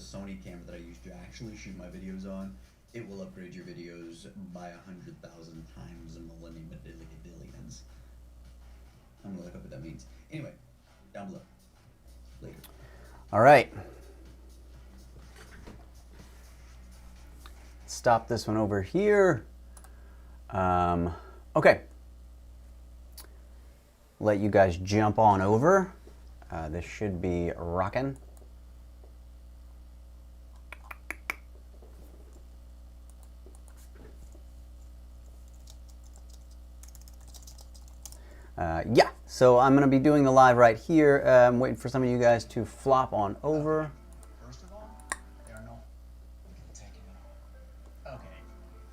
Sony camera that I used to actually shoot my videos on, it will upgrade your videos by 100,000 times a millennium billions. I'm gonna look up what that means. Anyway, down below. Later. All right. Stop this one over here. Okay. Let you guys jump on over. This should be rocking. Yeah, so I'm going to be doing the live right here. I'm waiting for some of you guys to flop on over. First of all, there are no. We can take it off. Okay.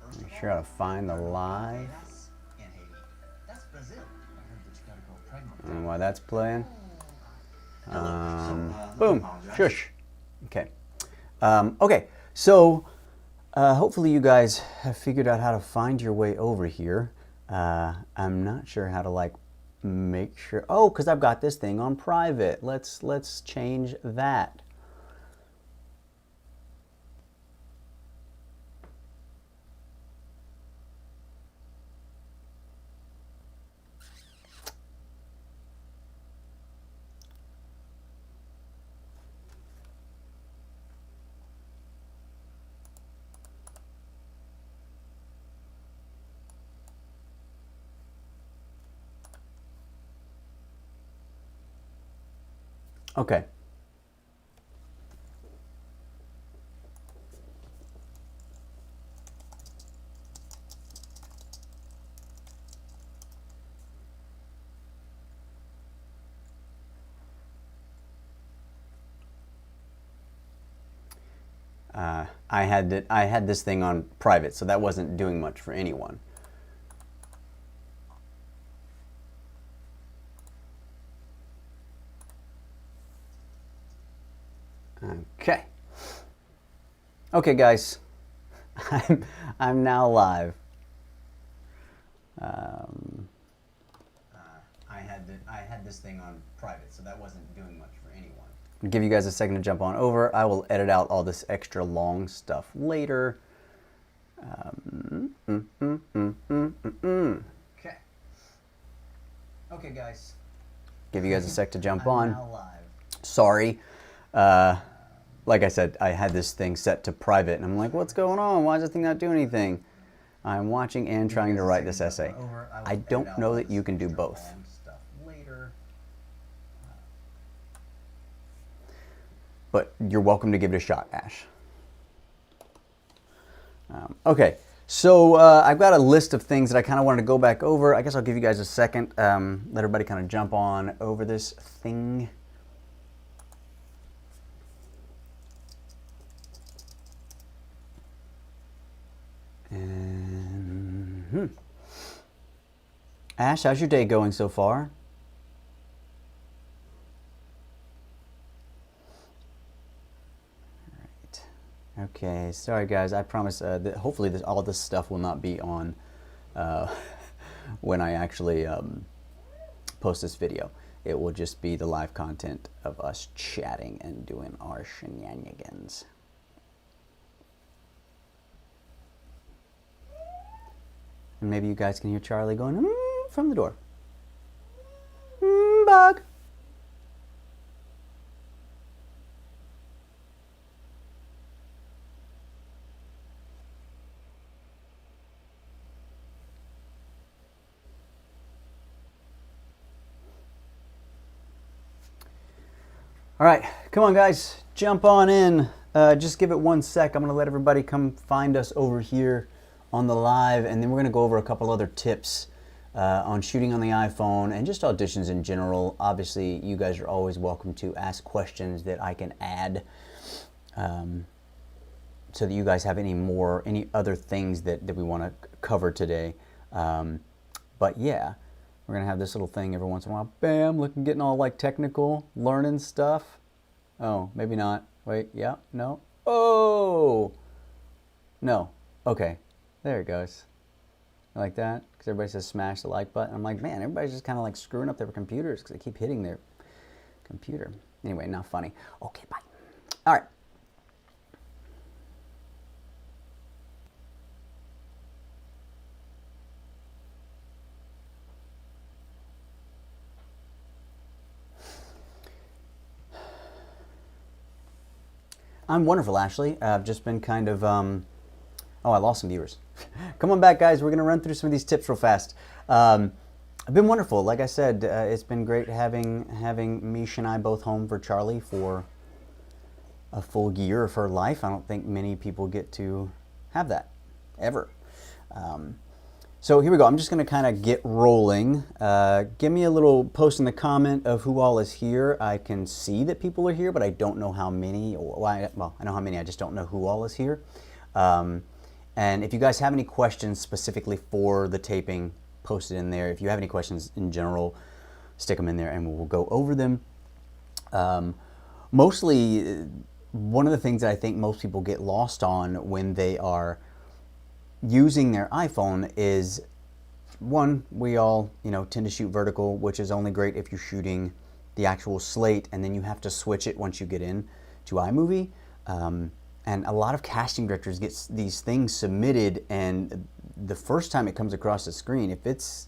First Make sure how to find the live. That's in Haiti. That's Brazil. I heard that you gotta go pregnant. And while that's playing, Boom. boom, shush. Okay. Okay, so hopefully you guys have figured out how to find your way over here. I'm not sure how to like make sure. Oh, because I've got this thing on private. Let's change that. Okay. I had this thing on private, so that wasn't doing much for anyone. Okay. Okay, guys. I'm now live. I had this thing on private, so that wasn't doing much for anyone. I'll give you guys a second to jump on over. I will edit out all this extra long stuff later. Okay. Okay, guys. Give you guys a sec to jump on. Now live. Sorry. Like I said, I had this thing set to private, and I'm like, what's going on? Why is this thing not doing anything? I'm watching and trying to write this essay. I don't know that you can do both. But you're welcome to give it a shot, Ash. Okay, so I've got a list of things that I kind of wanted to go back over. I guess I'll give you guys a second, let everybody kind of jump on over this thing. And, Ash, how's your day going so far? Okay, sorry guys, I promise that hopefully all this stuff will not be on when I actually post this video. It will just be the live content of us chatting and doing our shenanigans. And maybe you guys can hear Charlie going from the door. Bug. All right, come on guys, jump on in. Just give it 1 sec. I'm gonna let everybody come find us over here on the live, and then we're gonna go over a couple other tips on shooting on the iPhone and just auditions in general. Obviously, you guys are always welcome to ask questions that I can add so that you guys have any other things that we wanna cover today. But yeah. We're gonna have this little thing every once in a while. Bam, getting all like technical, learning stuff. Oh, maybe not. Wait, yeah, no. Oh, no. Okay, there it goes. Like that, because everybody says smash the like button. I'm like, man, everybody's just kind of like screwing up their computers because they keep hitting their computer. Anyway, not funny. Okay, bye. All right. I'm wonderful, Ashley. I've just been kind of, oh, I lost some viewers. Come on back, guys. We're going to run through some of these tips real fast. I've been wonderful. Like I said, it's been great having Mish and I both home for Charlie for a full year of her life. I don't think many people get to have that, ever. So here we go. I'm just going to kind of get rolling. Give me a little post in the comment of who all is here. I can see that people are here, but I don't know how many. Well, I know how many. I just don't know who all is here. And if you guys have any questions specifically for the taping, post it in there. If you have any questions in general, stick them in there and we'll go over them. Mostly, one of the things that I think most people get lost on when they are using their iPhone is, one, we all tend to shoot vertical, which is only great if you're shooting the actual slate, and then you have to switch it once you get in to iMovie. And a lot of casting directors get these things submitted, and the first time it comes across the screen, if it's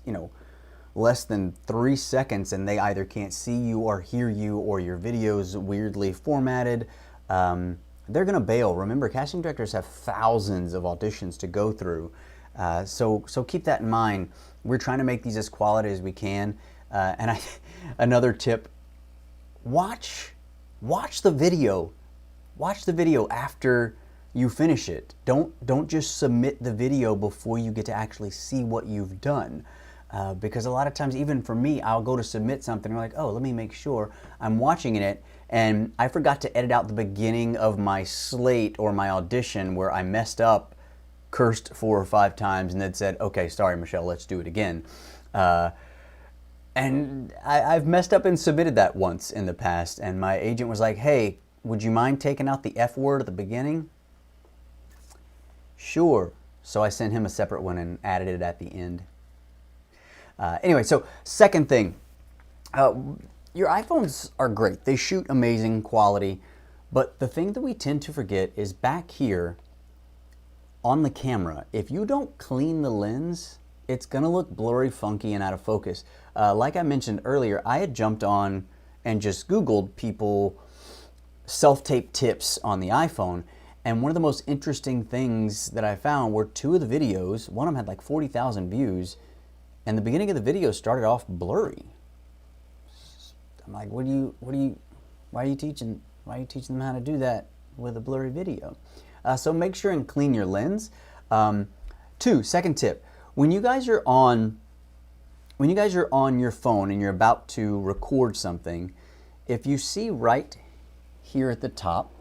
less than 3 seconds and they either can't see you or hear you, or your video's weirdly formatted, they're going to bail. Remember, casting directors have thousands of auditions to go through. So keep that in mind. We're trying to make these as quality as we can. And another tip, watch the video. Watch the video after you finish it. Don't just submit the video before you get to actually see what you've done. Because a lot of times, even for me, I'll go to submit something, and I'm like, oh, let me make sure. I'm watching it, and I forgot to edit out the beginning of my slate or my audition where I messed up, cursed 4 or 5 times, and then said, okay, sorry, Michelle, let's do it again. And I've messed up and submitted that once in the past, and my agent was like, hey, would you mind taking out the F word at the beginning? Sure. So I sent him a separate one and added it at the end. Anyway, so second thing, your iPhones are great. They shoot amazing quality, but the thing that we tend to forget is back here on the camera, if you don't clean the lens, it's going to look blurry, funky, and out of focus. Like I mentioned earlier, I had jumped on and just Googled people self-tape tips on the iPhone, and one of the most interesting things that I found were 2 of the videos. One of them had like 40,000 views, and the beginning of the video started off blurry. I'm like, why are you teaching them how to do that with a blurry video? So make sure and clean your lens. 2, second tip, when you guys are on your phone and you're about to record something, if you see right here at the top,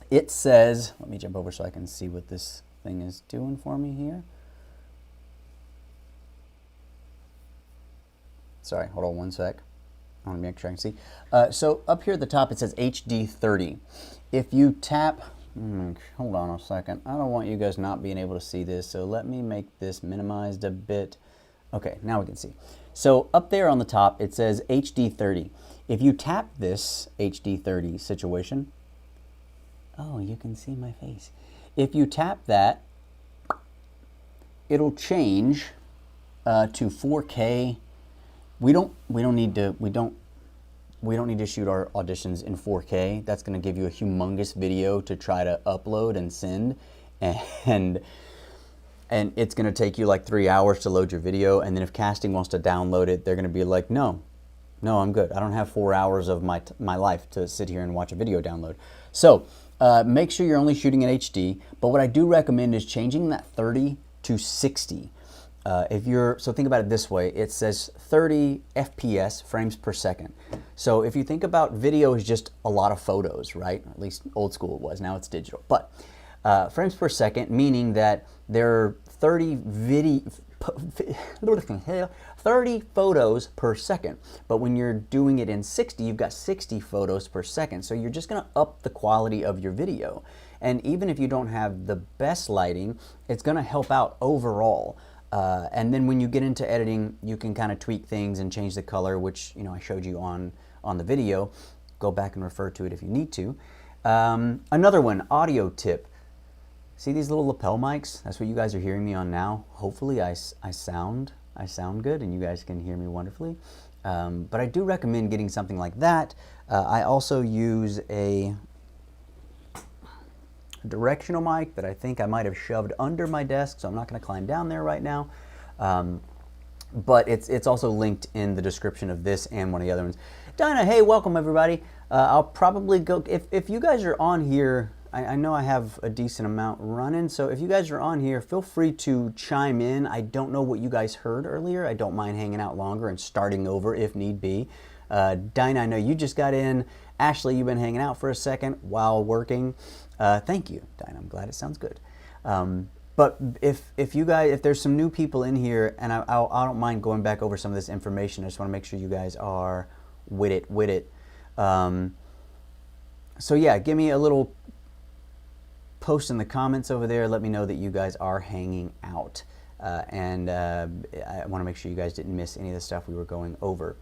it says, let me jump over so I can see what this thing is doing for me here. Sorry, hold on one sec. I want to make sure I can see. So up here at the top it says HD30. If you tap, hold on a second. I don't want you guys not being able to see this, so let me make this minimized a bit. Okay, now we can see. So up there on the top it says HD30. If you tap this HD30 situation, oh, you can see my face. If you tap that, it'll change to 4K. We don't need to shoot our auditions in 4K. That's going to give you a humongous video to try to upload and send, and it's going to take you like 3 hours to load your video. And then if casting wants to download it, they're going to be like, no, I'm good. I don't have 4 hours of my life to sit here and watch a video download. So make sure you're only shooting in HD. But what I do recommend is changing that 30 to 60. So think about it this way, it says 30 FPS, frames per second. So if you think about video is just a lot of photos, right? At least old school it was, now it's digital. But frames per second, meaning that there are 30 photos per second. But when you're doing it in 60, you've got 60 photos per second. So you're just gonna up the quality of your video. And even if you don't have the best lighting, it's gonna help out overall. And then when you get into editing, you can kind of tweak things and change the color, which I showed you on the video. Go back and refer to it if you need to. Another one, audio tip. See these little lapel mics? That's what you guys are hearing me on now. Hopefully I sound good and you guys can hear me wonderfully. But I do recommend getting something like that. I also use a directional mic that I think I might have shoved under my desk, so I'm not going to climb down there right now. But it's also linked in the description of this and one of the other ones. Dinah, hey, welcome everybody. I'll probably go, if you guys are on here, I know I have a decent amount running, so if you guys are on here, feel free to chime in. I don't know what you guys heard earlier. I don't mind hanging out longer and starting over if need be. Dinah, I know you just got in. Ashley, you've been hanging out for a second while working. Thank you, Dinah. I'm glad it sounds good. But if you guys, if there's some new people in here, and I don't mind going back over some of this information, I just want to make sure you guys are with it. So yeah, give me a little post in the comments over there. Let me know that you guys are hanging out. And I want to make sure you guys didn't miss any of the stuff we were going over.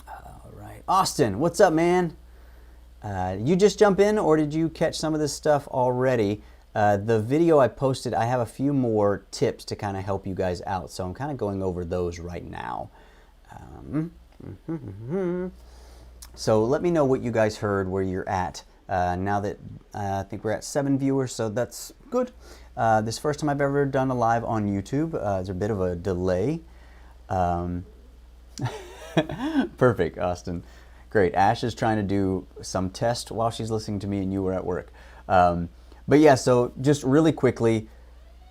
All right. Austin, what's up, man? You just jump in, or did you catch some of this stuff already? The video I posted, I have a few more tips to kind of help you guys out. So I'm kind of going over those right now. So let me know what you guys heard, where you're at. Now that I think we're at 7 viewers, so that's good. This is the first time I've ever done a live on YouTube. There's a bit of a delay. Perfect, Austin. Great. Ash is trying to do some test while she's listening to me and you were at work. But yeah, so just really quickly,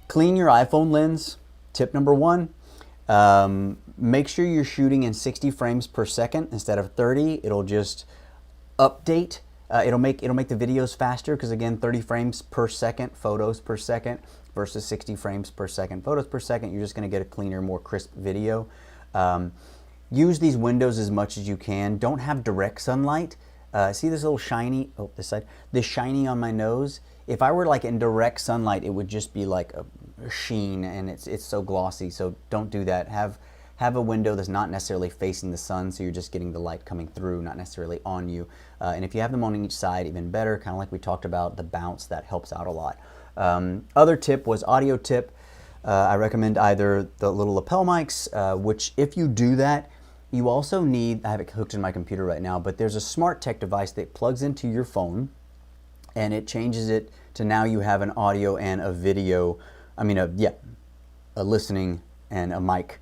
clean your iPhone lens. Tip number 1. Make sure you're shooting in 60 frames per second instead of 30. It'll just update. It'll make the videos faster because, again, 30 frames per second photos per second versus 60 frames per second photos per second. You're just going to get a cleaner, more crisp video. Use these windows as much as you can. Don't have direct sunlight. See this little shiny, oh, this side, this shiny on my nose? If I were like in direct sunlight, it would just be like a sheen, and it's so glossy. So don't do that. Have a window that's not necessarily facing the sun, so you're just getting the light coming through, not necessarily on you. And if you have them on each side, even better, kind of like we talked about, the bounce, that helps out a lot. Other tip was audio tip. I recommend either the little lapel mics, which if you do that, you also need, I have it hooked in my computer right now, but there's a smart tech device that plugs into your phone, and it changes it to now you have an audio and a video, a listening and a mic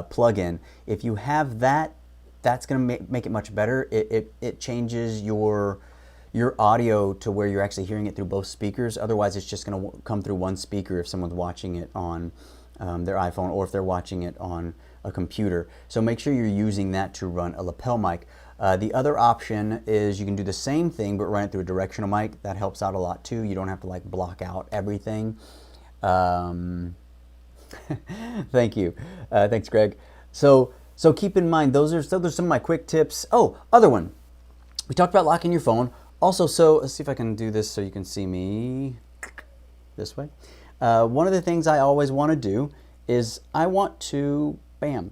plug-in. If you have that, that's going to make it much better. It changes your audio to where you're actually hearing it through both speakers. Otherwise, it's just going to come through one speaker if someone's watching it on their iPhone or if they're watching it on a computer. So make sure you're using that to run a lapel mic. The other option is you can do the same thing but run it through a directional mic. That helps out a lot too. You don't have to like block out everything. Thank you. Thanks, Greg. So keep in mind, those are some of my quick tips. Oh, other one. We talked about locking your phone. Also, so let's see if I can do this so you can see me this way. One of the things I always want to do is I want to, bam,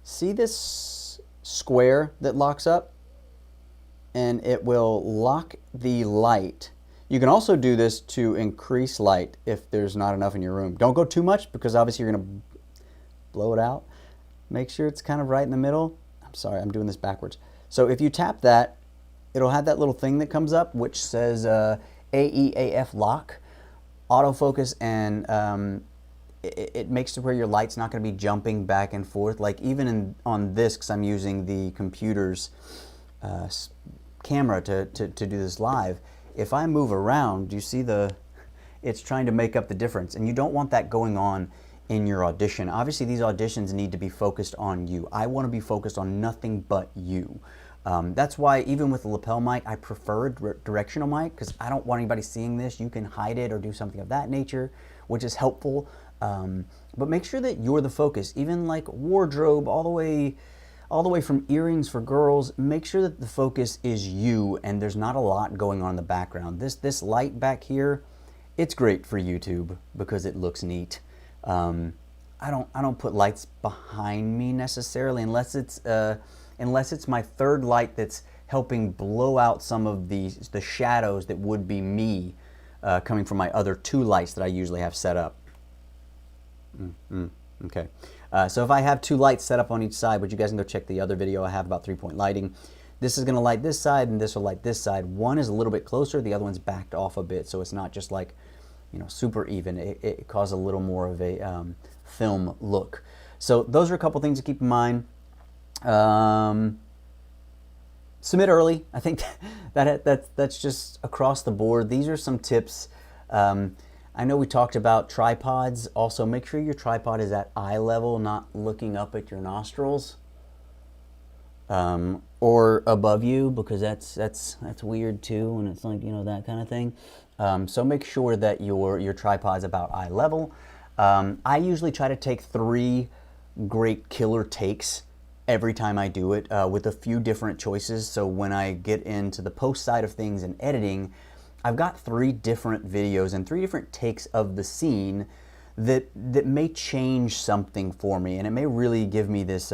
see this square that locks up? And it will lock the light. You can also do this to increase light if there's not enough in your room. Don't go too much because obviously you're going to blow it out. Make sure it's kind of right in the middle. I'm sorry, I'm doing this backwards. So if you tap that, it'll have that little thing that comes up which says AEAF lock, autofocus, and it makes it where your light's not going to be jumping back and forth. Like even on this, because I'm using the computer's camera to do this live, if I move around, do you see it's trying to make up the difference, and you don't want that going on in your audition. Obviously these auditions need to be focused on you. I want to be focused on nothing but you. That's why even with the lapel mic, I prefer directional mic because I don't want anybody seeing this. You can hide it or do something of that nature, which is helpful. But make sure that you're the focus. Even like wardrobe, all the way from earrings for girls, make sure that the focus is you and there's not a lot going on in the background. This light back here, it's great for YouTube because it looks neat. I don't put lights behind me necessarily unless it's my third light that's helping blow out some of the shadows that would be me coming from my other 2 lights that I usually have set up. Okay. So if I have 2 lights set up on each side, but you guys can go check the other video I have about 3-point lighting. this is going to light this side and this will light this side. One is a little bit closer, the other one's backed off a bit, so it's not just like, you know, super even. It causes a little more of a film look. So those are a couple things to keep in mind. Submit early. I think that's just across the board. These are some tips. I know we talked about tripods. Also, make sure your tripod is at eye level, not looking up at your nostrils or above you, because that's weird too, and it's like, you know, that kind of thing. So make sure that your tripod's about eye level. I usually try to take 3 great killer takes every time I do it, with a few different choices. So when I get into the post side of things and editing, I've got 3 different videos and 3 different takes of the scene that may change something for me, and it may really give me this.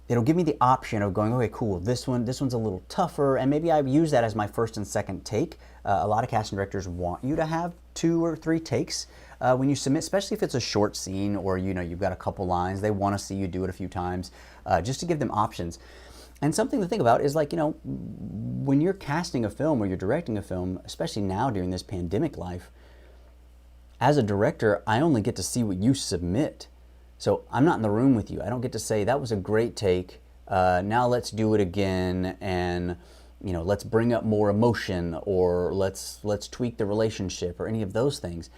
It'll give me the option of going, okay, cool, this one's a little tougher, and maybe I use that as my first and second take. A lot of casting directors want you to have 2 or 3 takes when you submit, especially if it's a short scene or, you know, you've got a couple lines. They want to see you do it a few times, just to give them options. And something to think about is, like, you know, when you're casting a film or you're directing a film, especially now during this pandemic life, as a director, I only get to see what you submit. So I'm not in the room with you. I don't get to say, that was a great take, now let's do it again, and, you know, let's bring up more emotion, or let's tweak the relationship, or any of those things.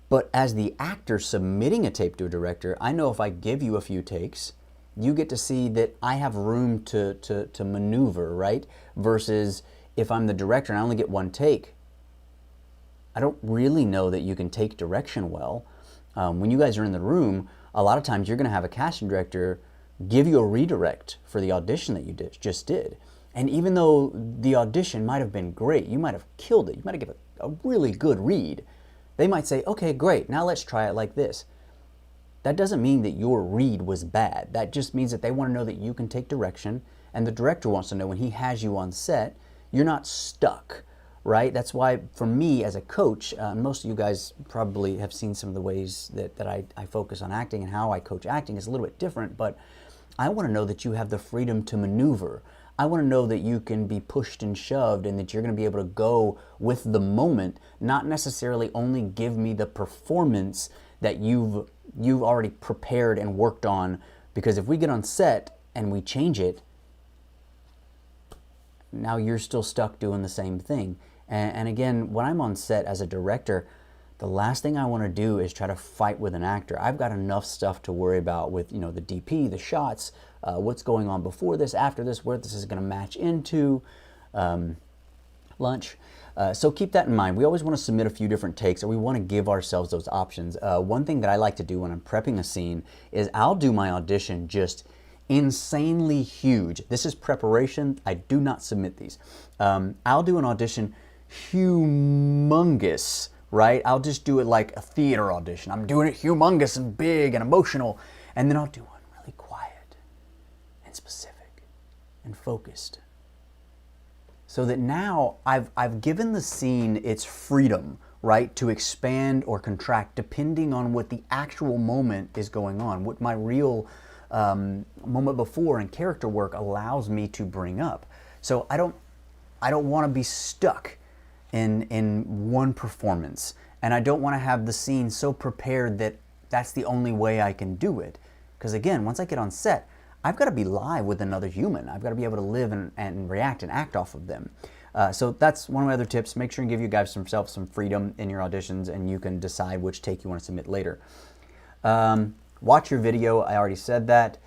But as the actor submitting a tape to a director, I know if I give you a few takes, you get to see that I have room to maneuver, right? Versus if I'm the director and I only get 1 take, I don't really know that you can take direction well. When you guys are in the room, a lot of times you're going to have a casting director give you a redirect for the audition that you just did. And even though the audition might have been great, you might have killed it, you might have given a really good read, they might say, okay, great, now let's try it like this. That doesn't mean that your read was bad. That just means that they want to know that you can take direction, and the director wants to know when he has you on set, you're not stuck, right? That's why, for me as a coach, most of you guys probably have seen some of the ways that I focus on acting, and how I coach acting is a little bit different, but I want to know that you have the freedom to maneuver. I want to know that you can be pushed and shoved, and that you're going to be able to go with the moment, not necessarily only give me the performance that you've already prepared and worked on. Because if we get on set and we change it, now you're still stuck doing the same thing. And again, when I'm on set as a director, the last thing I want to do is try to fight with an actor. I've got enough stuff to worry about with, you know, the DP, the shots, what's going on before this, after this, where this is going to match into, lunch. So keep that in mind. We always want to submit a few different takes, or we want to give ourselves those options. One thing that I like to do when I'm prepping a scene is I'll do my audition just insanely huge. This is preparation. I do not submit these. I'll do an audition humongous, right? I'll just do it like a theater audition. I'm doing it humongous and big and emotional, and then I'll do one really quiet and specific and focused. So that now I've given the scene its freedom, right, to expand or contract depending on what the actual moment is going on, what my real moment before and character work allows me to bring up. So I don't want to be stuck in one performance, and I don't want to have the scene so prepared that that's the only way I can do it. Because again, once I get on set, I've got to be live with another human. I've got to be able to live and react and act off of them. So that's one of my other tips. Make sure and give you guys some freedom in your auditions, and you can decide which take you want to submit later. Watch your video. I already said that.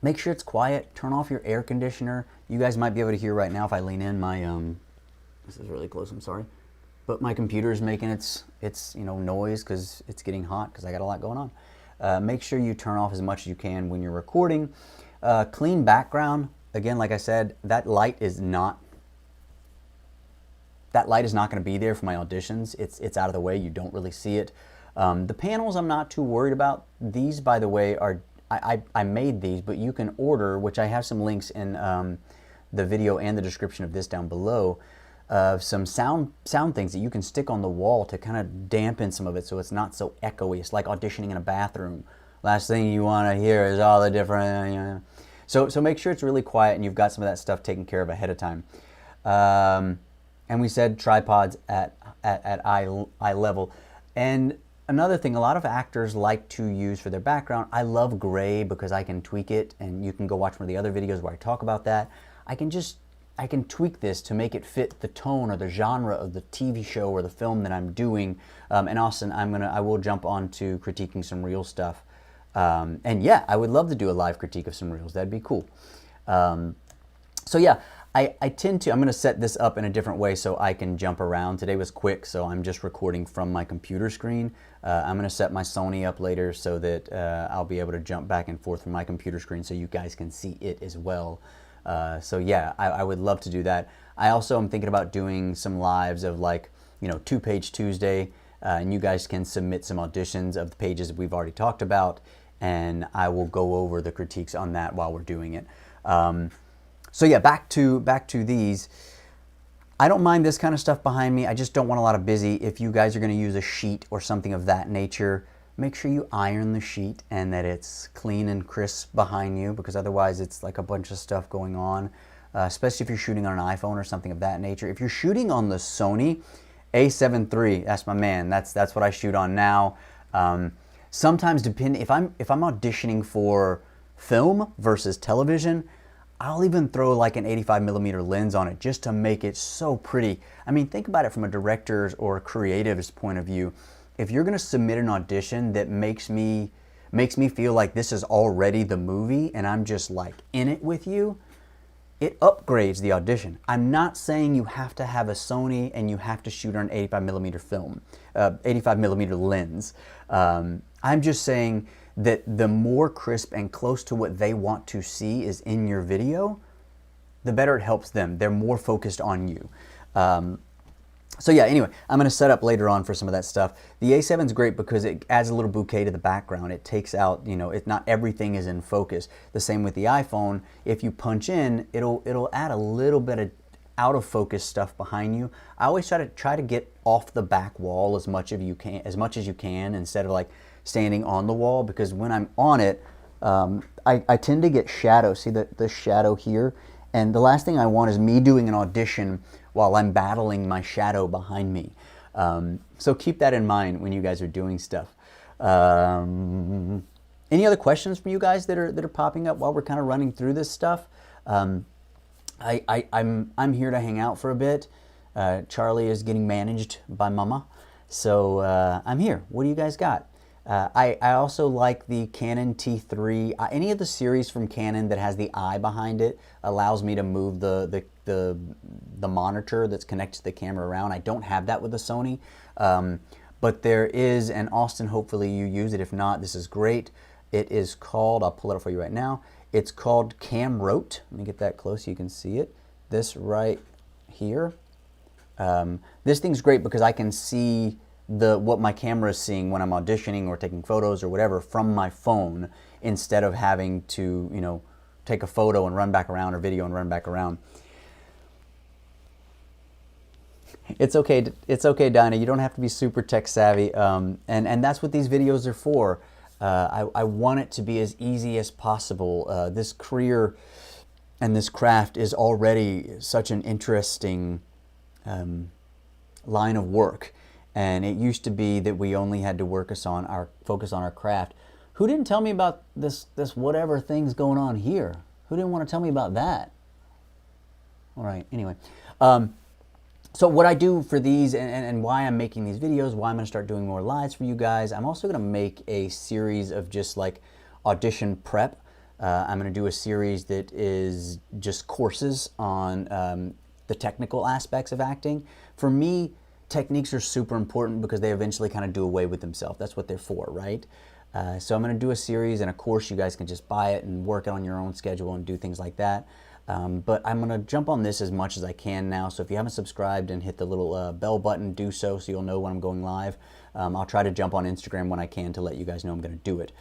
Make sure it's quiet. Turn off your air conditioner. You guys might be able to hear right now if I lean in. My this is really close. I'm sorry, but my computer is making its noise because it's getting hot because I got a lot going on. Make sure you turn off as much as you can when you're recording. Clean background. Again, like I said, that light is not going to be there for my auditions. It's out of the way. You don't really see it. The panels I'm not too worried about. These, by the way, are I made these, but you can order, which I have some links in the video and the description of this down below, some sound things that you can stick on the wall to kind of dampen some of it so it's not so echoey. It's like auditioning in a bathroom Last thing you want to hear is all the different. So make sure it's really quiet and you've got some of that stuff taken care of ahead of time. And we said tripods at eye level. And another thing, a lot of actors like to use for their background, I love gray because I can tweak it, and you can go watch one of the other videos where I talk about that. I can tweak this to make it fit the tone or the genre of the TV show or the film that I'm doing. And Austin, I will jump on to critiquing some real stuff. And yeah, I would love to do a live critique of some reels. That'd be cool. So yeah, I tend to, I'm going to set this up in a different way so I can jump around. Today was quick, so I'm just recording from my computer screen. I'm going to set my Sony up later so that I'll be able to jump back and forth from my computer screen so you guys can see it as well. So yeah, I would love to do that. I also am thinking about doing some lives of like, you know, 2-page Tuesday, and you guys can submit some auditions of the pages that we've already talked about, and I will go over the critiques on that while we're doing it. So yeah, back to these. I don't mind this kind of stuff behind me. I just don't want a lot of busy. If you guys are going to use a sheet or something of that nature, make sure you iron the sheet and that it's clean and crisp behind you, because otherwise it's like a bunch of stuff going on, especially if you're shooting on an iPhone or something of that nature. If you're shooting on the Sony A7III, that's my man. That's what I shoot on now. Sometimes depending, if I'm auditioning for film versus television, I'll even throw like an 85mm lens on it just to make it so pretty. I mean, think about it from a director's or a creative's point of view. If you're going to submit an audition that makes me feel like this is already the movie and I'm just like in it with you, it upgrades the audition. I'm not saying you have to have a Sony and you have to shoot on an 85mm film, 85mm lens. I'm just saying that the more crisp and close to what they want to see is in your video, the better it helps them. They're more focused on you. So yeah, anyway, I'm going to set up later on for some of that stuff. The A7 is great because it adds a little bouquet to the background. It takes out, you know, not everything is in focus. The same with the iPhone. If you punch in, it'll add a little bit of out of focus stuff behind you. I always try to get off the back wall as much as you can instead of like standing on the wall, because when I'm on it, I tend to get shadow. See the shadow here? And the last thing I want is me doing an audition while I'm battling my shadow behind me. So keep that in mind when you guys are doing stuff. Any other questions from you guys that are popping up while we're kind of running through this stuff? I'm here to hang out for a bit. Charlie is getting managed by Mama, so I'm here. What do you guys got? I also like the Canon T3. Any of the series from Canon that has the eye behind it allows me to move the monitor that's connected to the camera around. I don't have that with the Sony, but there is, and Austin, hopefully you use it. If not, this is great. It is called, I'll pull it up for you right now. It's called Camrote. Let me get that close so you can see it. This right here. This thing's great because I can see what my camera is seeing when I'm auditioning or taking photos or whatever from my phone, instead of having to, you know, take a photo and run back around, or video and run back around. It's okay, Dinah. You don't have to be super tech savvy, and that's what these videos are for. I want it to be as easy as possible. This career and this craft is already such an interesting line of work. And it used to be that we only had to focus on our craft. Who didn't tell me about this whatever thing's going on here? Who didn't want to tell me about that? All right, anyway. So what I do for these and why I'm making these videos, why I'm going to start doing more lives for you guys, I'm also going to make a series of just like audition prep. I'm going to do a series that is just courses on the technical aspects of acting. For me, techniques are super important because they eventually kind of do away with themselves. That's what they're for, right? So I'm going to do a series and a course. You guys can just buy it and work it on your own schedule and do things like that. But I'm going to jump on this as much as I can now. So if you haven't subscribed and hit the little bell button, do so you'll know when I'm going live. I'll try to jump on Instagram when I can to let you guys know I'm going to do it.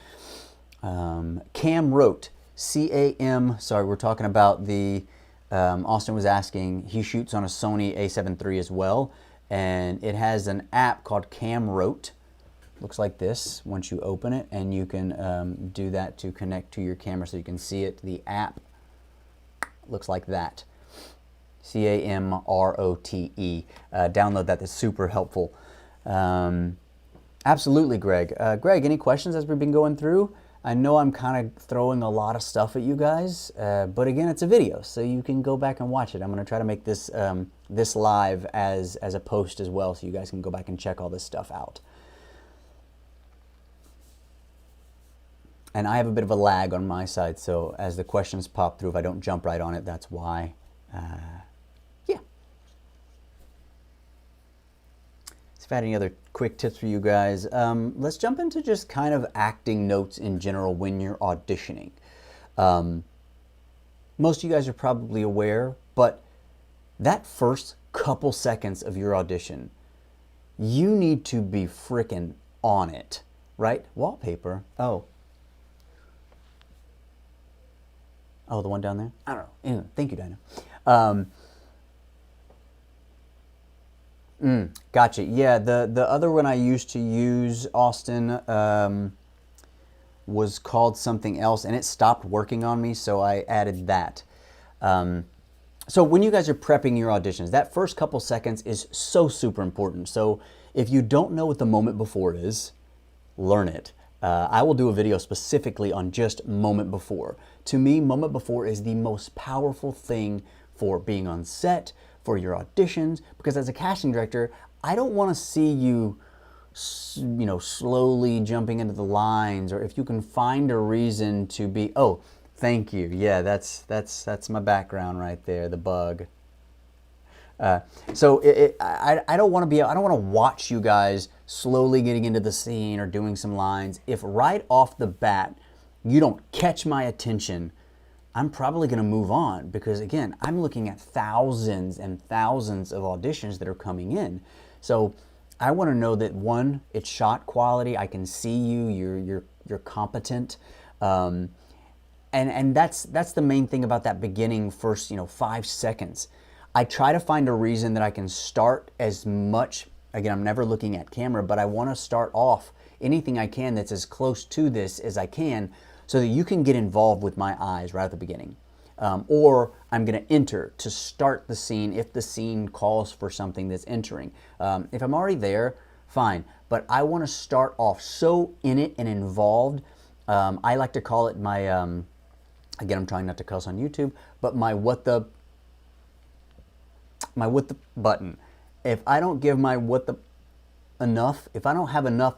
Camrote, C-A-M, sorry, we're talking about the, Austin was asking, he shoots on a Sony A7III as well. And it has an app called Camrote looks like this once you open it, and you can do that to connect to your camera so you can see it. The app looks like that. CAMROTE. Download that. That's super helpful. Absolutely, Greg. Greg, any questions as we've been going through? I know I'm kind of throwing a lot of stuff at you guys, but again, it's a video, so you can go back and watch it. I'm going to try to make this this live as a post as well, so you guys can go back and check all this stuff out. And I have a bit of a lag on my side, so as the questions pop through, if I don't jump right on it, that's why. Yeah. If I had any other quick tips for you guys, let's jump into just kind of acting notes in general when you're auditioning. Most of you guys are probably aware, but that first couple seconds of your audition, you need to be freaking on it, right? Wallpaper. Oh, the one down there? I don't know. Anyway, thank you, Dinah. Gotcha. Yeah, the other one I used to use, Austin, was called something else, and it stopped working on me, so I added that. So when you guys are prepping your auditions, that first couple seconds is so super important. So if you don't know what the moment before is, learn it. I will do a video specifically on just moment before. To me, moment before is the most powerful thing for being on set, for your auditions, because as a casting director, I don't want to see you, slowly jumping into the lines, or if you can find a reason to be, oh, thank you. Yeah, that's my background right there, the bug. So I don't want to watch you guys slowly getting into the scene or doing some lines. If right off the bat you don't catch my attention, I'm probably going to move on, because again, I'm looking at thousands and thousands of auditions that are coming in. So I want to know that, one, it's shot quality. I can see you. You're competent. And that's the main thing about that beginning first 5 seconds. I try to find a reason that I can start as much. Again, I'm never looking at camera, but I want to start off anything I can that's as close to this as I can, so that you can get involved with my eyes right at the beginning. Or I'm going to enter to start the scene if the scene calls for something that's entering. If I'm already there, fine. But I want to start off so in it and involved. I like to call it my, again, I'm trying not to cuss on YouTube, but my what the button. If I don't give my what the enough, if I don't have enough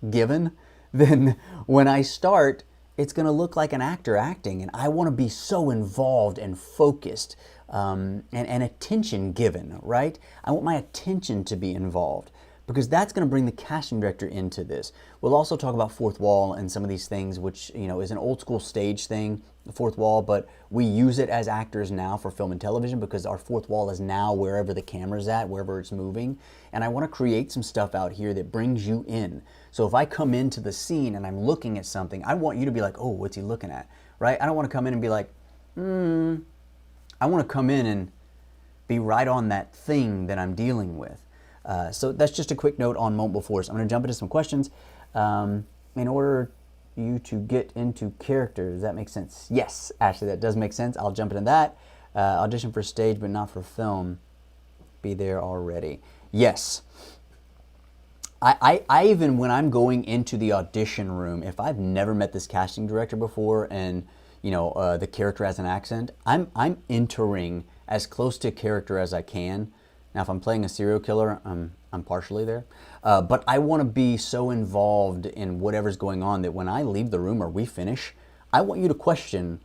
given, then when I start, it's going to look like an actor acting, and I want to be so involved and focused and attention given, right? I want my attention to be involved, because that's going to bring the casting director into this. We'll also talk about fourth wall and some of these things, which is an old school stage thing, the fourth wall, but we use it as actors now for film and television, because our fourth wall is now wherever the camera's at, wherever it's moving. And I want to create some stuff out here that brings you in. So if I come into the scene and I'm looking at something, I want you to be like, oh, what's he looking at, right? I don't want to come in and be like, I want to come in and be right on that thing that I'm dealing with. So that's just a quick note on moment before. So I'm going to jump into some questions. In order you to get into character, does that make sense? Yes, Ashley, that does make sense. I'll jump into that. Audition for stage but not for film. Be there already. Yes. I even, when I'm going into the audition room, if I've never met this casting director before and the character has an accent, I'm entering as close to character as I can. Now, if I'm playing a serial killer, I'm partially there. But I want to be so involved in whatever's going on that when I leave the room or we finish, I want you to question,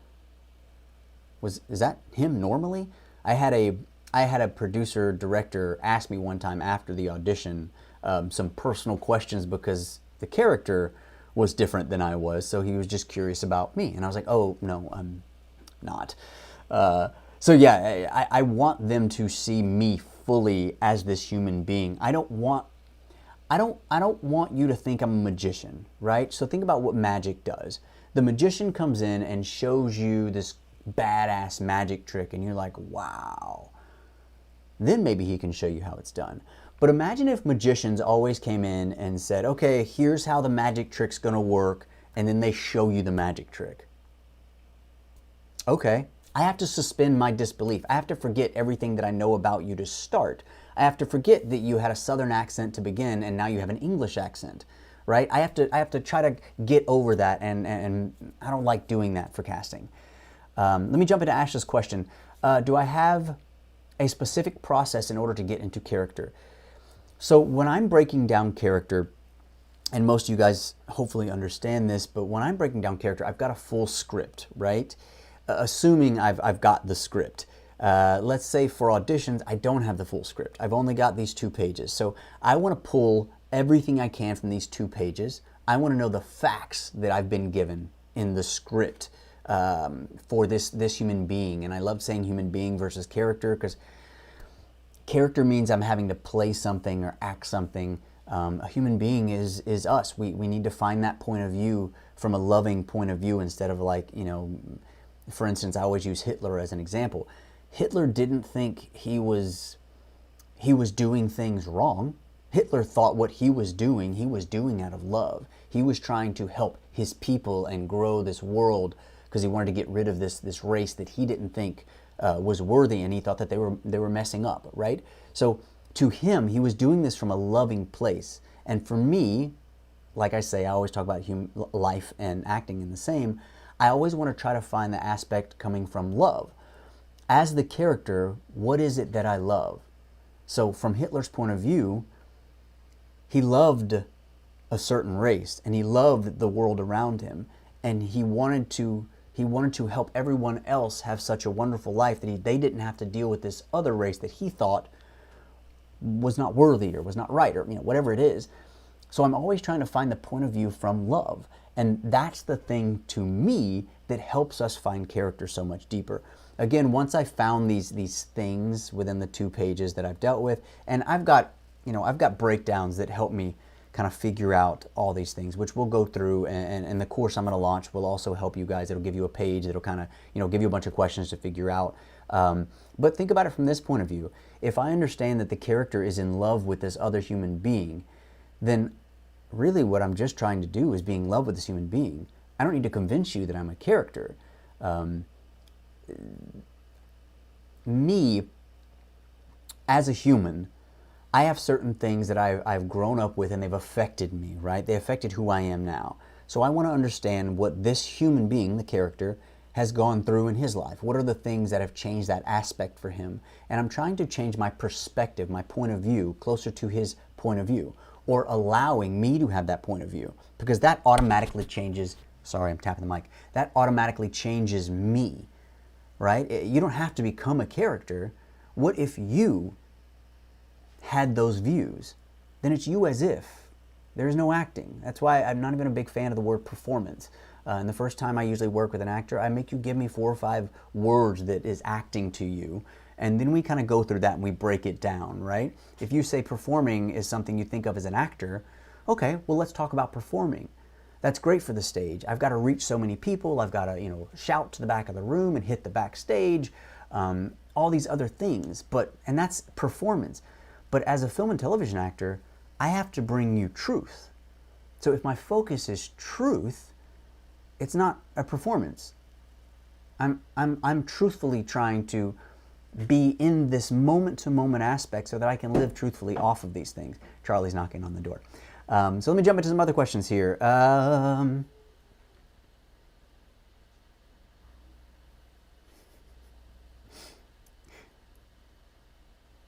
is that him normally? I had a producer director ask me one time after the audition some personal questions, because the character was different than I was, so he was just curious about me. And I was like, oh, no, I'm not. So yeah, I want them to see me fully as this human being. I don't want you to think I'm a magician, right? So think about what magic does. The magician comes in and shows you this badass magic trick, and you're like, wow. then maybe he can show you how it's done. But imagine if magicians always came in and said, okay, here's how the magic trick's gonna work, and then they show you the magic trick. Okay, I have to suspend my disbelief. I have to forget everything that I know about you to start. I have to forget that you had a Southern accent to begin and now you have an English accent, right? I have to try to get over that, and I don't like doing that for casting. Let me jump into Ash's question. Do I have a specific process in order to get into character? So when I'm breaking down character, and most of you guys hopefully understand this, but when I'm breaking down character, I've got a full script, right? Assuming I've got the script. Let's say for auditions, I don't have the full script. I've only got these 2 pages. So I want to pull everything I can from these 2 pages. I want to know the facts that I've been given in the script for this human being. And I love saying human being versus character, because character means I'm having to play something or act something. A human being is us. We need to find that point of view from a loving point of view, instead of, like, you know, for instance, I always use Hitler as an example. Hitler didn't think he was doing things wrong. Hitler thought what he was doing out of love. He was trying to help his people and grow this world, because he wanted to get rid of this race that he didn't think was worthy, and he thought that they were messing up, right? So to him, he was doing this from a loving place. And for me, like I say, I always talk about life and acting in the same. I always want to try to find the aspect coming from love. As the character, what is it that I love? So from Hitler's point of view, he loved a certain race, and he loved the world around him, and he wanted to help everyone else have such a wonderful life that they didn't have to deal with this other race that he thought was not worthy or was not right, or, you know, whatever it is. So I'm always trying to find the point of view from love. And that's the thing, to me, that helps us find character so much deeper. Again, once I found these things within the 2 pages that I've dealt with, and I've got breakdowns that help me kind of figure out all these things, which we'll go through, and the course I'm going to launch will also help you guys. It'll give you a page that'll kind of, you know, give you a bunch of questions to figure out. But think about it from this point of view. If I understand that the character is in love with this other human being, then really what I'm just trying to do is be in love with this human being. I don't need to convince you that I'm a character. Me, as a human, I have certain things that I've grown up with, and they've affected me, right? They affected who I am now. So I want to understand what this human being, the character, has gone through in his life. What are the things that have changed that aspect for him? And I'm trying to change my perspective, my point of view, closer to his point of view, or allowing me to have that point of view, because that automatically changes, sorry, I'm tapping the mic, that automatically changes me, right? You don't have to become a character. What if you had those views? Then it's you as if. There's no acting. That's why I'm not even a big fan of the word performance. And the first time I usually work with an actor, I make you give me 4 or 5 words that is acting to you, and then we kind of go through that and we break it down, right? If you say performing is something you think of as an actor, okay, well, let's talk about performing. That's great for the stage. I've got to reach so many people. I've got to, you know, shout to the back of the room and hit the backstage, all these other things. And that's performance. But as a film and television actor, I have to bring you truth. So if my focus is truth, it's not a performance. I'm truthfully trying to be in this moment-to-moment aspect so that I can live truthfully off of these things. Charlie's knocking on the door. So let me jump into some other questions here.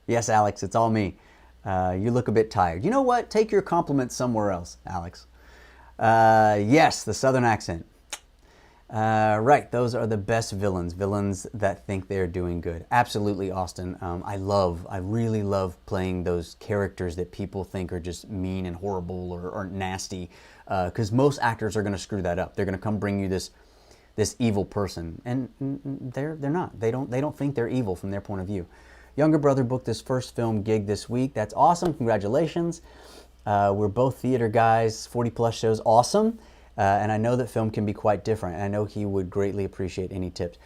Yes, Alex, it's all me. You look a bit tired. You know what? Take your compliments somewhere else, Alex. Yes, the Southern accent. Right, those are the best villains. Villains that think they're doing good. Absolutely, Austin. I really love playing those characters that people think are just mean and horrible or nasty. Because most actors are going to screw that up. They're going to come bring you this evil person, and they're not. They don't think they're evil from their point of view. Younger brother booked his first film gig this week. That's awesome. Congratulations. We're both theater guys. 40+ shows. Awesome. And I know that film can be quite different. And I know he would greatly appreciate any tips.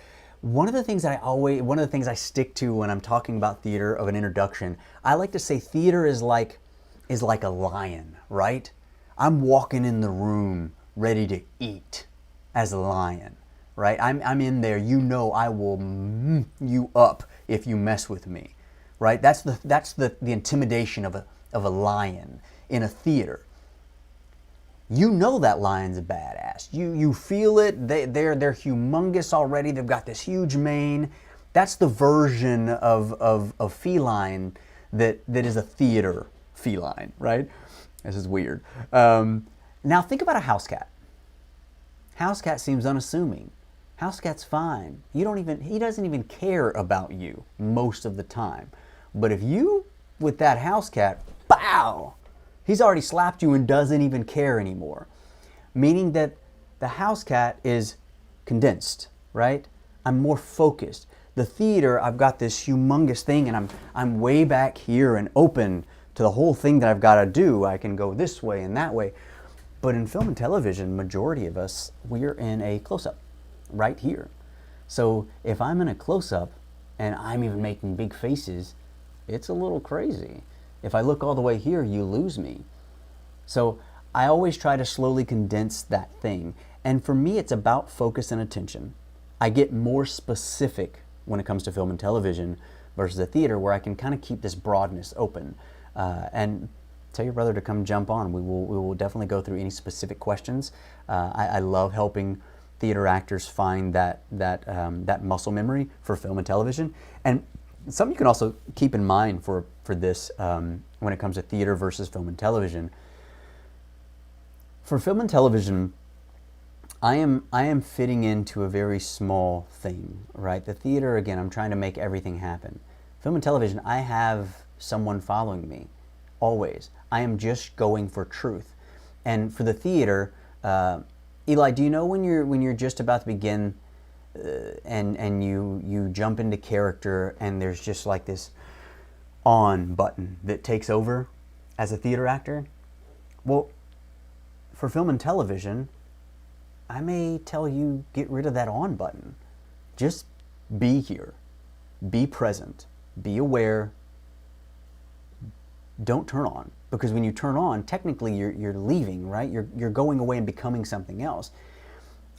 one of the things I stick to when I'm talking about theater of an introduction, I like to say theater is like a lion, right? I'm walking in the room ready to eat as a lion, right? I'm in there, you know, I will you up if you mess with me, right? That's the intimidation of a lion in a theater. You know that lion's a badass. You feel it. They're humongous already. They've got this huge mane. That's the version of feline that is a theater feline, right? This is weird. Now think about a house cat. House cat seems unassuming. House cat's fine. He doesn't even care about you most of the time. But if you with that house cat, bow! He's already slapped you and doesn't even care anymore. Meaning that the house cat is condensed, right? I'm more focused. The theater, I've got this humongous thing and I'm way back here and open to the whole thing that I've got to do. I can go this way and that way. But in film and television, majority of us, we're in a close-up right here. So if I'm in a close-up and I'm even making big faces, it's a little crazy. If I look all the way here, you lose me. So I always try to slowly condense that thing. And for me, it's about focus and attention. I get more specific when it comes to film and television versus a theater where I can kind of keep this broadness open. And tell your brother to come jump on. We will definitely go through any specific questions. I love helping theater actors find that muscle memory for film and television. And something you can also keep in mind for this when it comes to theater versus film and television. For film and television, I am fitting into a very small thing, right? The theater, again, I'm trying to make everything happen. Film and television, I have someone following me, always. I am just going for truth. And for the theater, Eli, do you know when you're just about to begin and you jump into character and there's just like this on button that takes over as a theater actor? Well, for film and television, I may tell you get rid of that on button. Just be here, be present, be aware. Don't turn on, because when you turn on, technically you're leaving, right? You're going away and becoming something else.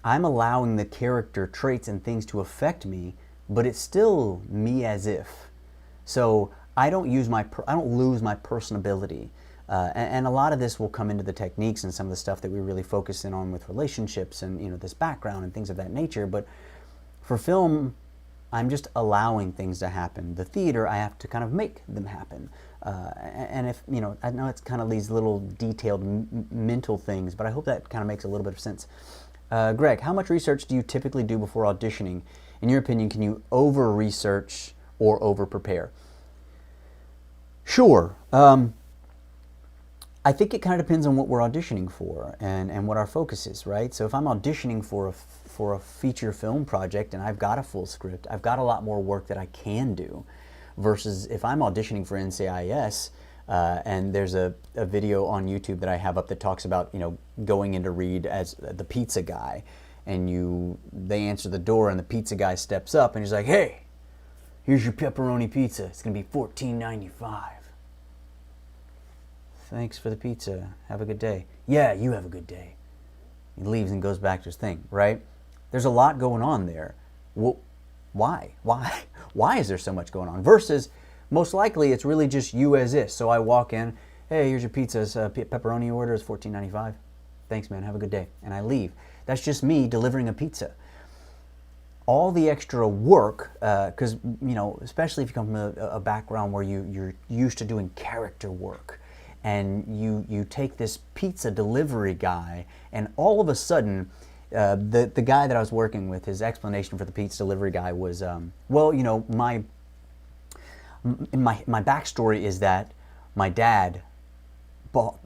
I'm allowing the character traits and things to affect me, but it's still me as if. So I don't lose my personability. And a lot of this will come into the techniques and some of the stuff that we really focus in on with relationships and this background and things of that nature. But for film, I'm just allowing things to happen. The theater, I have to kind of make them happen. And if, I know it's kind of these little detailed mental things, but I hope that kind of makes a little bit of sense. Greg, how much research do you typically do before auditioning? In your opinion, can you over-research or over-prepare? Sure. I think it kind of depends on what we're auditioning for and what our focus is, right? So if I'm auditioning for a feature film project and I've got a full script, I've got a lot more work that I can do, versus if I'm auditioning for NCIS and there's a video on YouTube that I have up that talks about going in to read as the pizza guy, and they answer the door and the pizza guy steps up and he's like, "Hey, here's your pepperoni pizza. It's gonna be $14.95. Thanks for the pizza. Have a good day." "Yeah, you have a good day." He leaves and goes back to his thing, right? There's a lot going on there. Well, why? Why is there so much going on? Versus, most likely, it's really just you as is. So I walk in, "Hey, here's your pizza. Pepperoni order is $14.95. Thanks, man. Have a good day." And I leave. That's just me delivering a pizza. All the extra work, because, especially if you come from a background where you're used to doing character work, and you take this pizza delivery guy, and all of a sudden, the guy that I was working with, his explanation for the pizza delivery guy was, my backstory is that my dad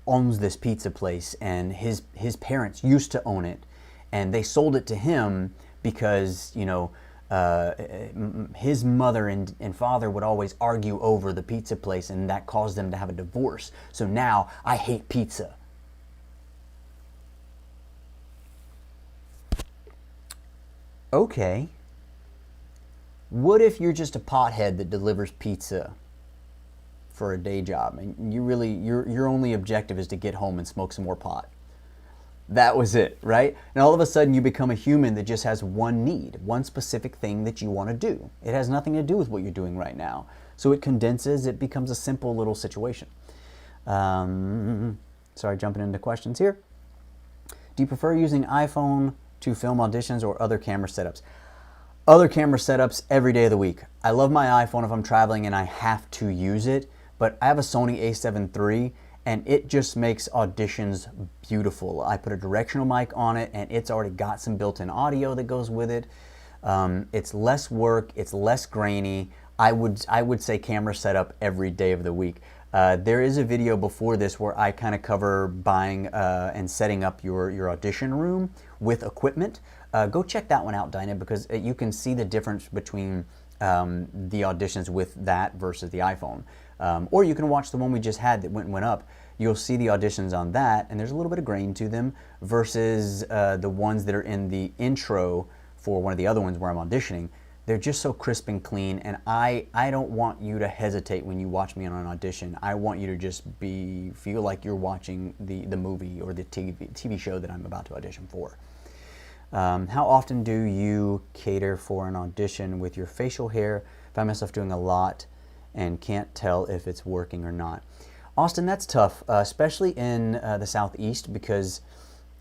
owns this pizza place, and his parents used to own it, and they sold it to him because his mother and father would always argue over the pizza place, and that caused them to have a divorce. So now I hate pizza. Okay. What if you're just a pothead that delivers pizza for a day job, and your only objective is to get home and smoke some more pot? That was it, right? And all of a sudden you become a human that just has one need, one specific thing that you want to do. It has nothing to do with what you're doing right now. So it condenses, it becomes a simple little situation. Sorry, jumping into questions here. Do you prefer using iPhone to film auditions or other camera setups? Other camera setups every day of the week. I love my iPhone if I'm traveling and I have to use it, but I have a Sony A7 III and it just makes auditions beautiful. I put a directional mic on it and it's already got some built-in audio that goes with it. It's less work, it's less grainy. I would say camera setup every day of the week. There is a video before this where I kind of cover buying and setting up your audition room with equipment. Go check that one out, Dinah, because you can see the difference between the auditions with that versus the iPhone. Or you can watch the one we just had that went up. You'll see the auditions on that, and there's a little bit of grain to them versus the ones that are in the intro for one of the other ones where I'm auditioning. They're just so crisp and clean, and I don't want you to hesitate when you watch me on an audition. I want you to just feel like you're watching the movie or the TV show that I'm about to audition for. How often do you cater for an audition with your facial hair? I find myself doing a lot and can't tell if it's working or not. Austin, that's tough, especially in the Southeast, because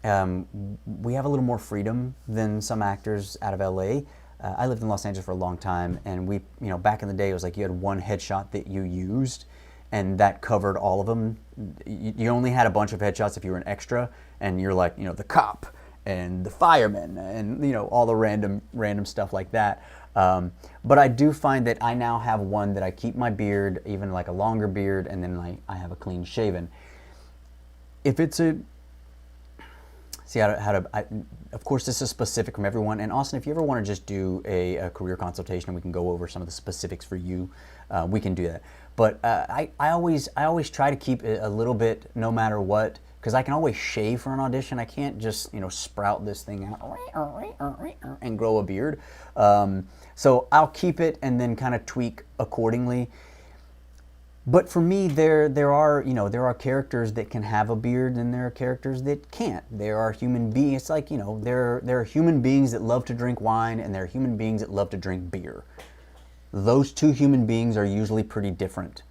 we have a little more freedom than some actors out of LA. I lived in Los Angeles for a long time, and back in the day, it was like you had one headshot that you used, and that covered all of them. You only had a bunch of headshots if you were an extra, and you're like, the cop and the fireman, and all the random stuff like that. But I do find that I now have one that I keep my beard, even like a longer beard, and then I have a clean shaven. If it's a of course, this is specific from everyone. And Austin, if you ever want to just do a career consultation and we can go over some of the specifics for you, we can do that. But I always try to keep it a little bit, no matter what, because I can always shave for an audition. I can't just sprout this thing out and grow a beard. So I'll keep it and then kind of tweak accordingly. But for me, there are characters that can have a beard, and there are characters that can't. There are human beings. It's like there are human beings that love to drink wine, and there are human beings that love to drink beer. Those two human beings are usually pretty different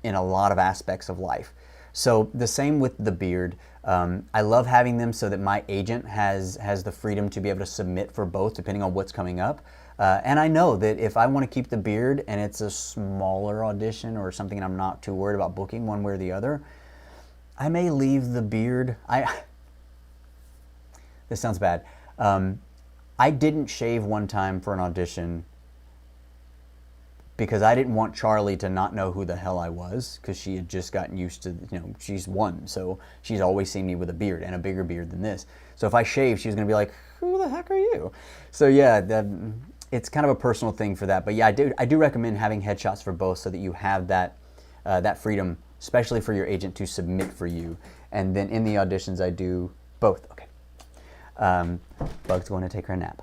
in a lot of aspects of life. So the same with the beard. I love having them so that my agent has the freedom to be able to submit for both, depending on what's coming up. And I know that if I want to keep the beard and it's a smaller audition or something and I'm not too worried about booking one way or the other, I may leave the beard. This sounds bad. I didn't shave one time for an audition because I didn't want Charlie to not know who the hell I was, because she had just gotten used to, she's one, so she's always seen me with a beard and a bigger beard than this. So if I shaved, she was going to be like, who the heck are you? So yeah, it's kind of a personal thing for that. But yeah, I do recommend having headshots for both so that you have that freedom, especially for your agent to submit for you. And then in the auditions, I do both. Okay. Bug's going to take her nap.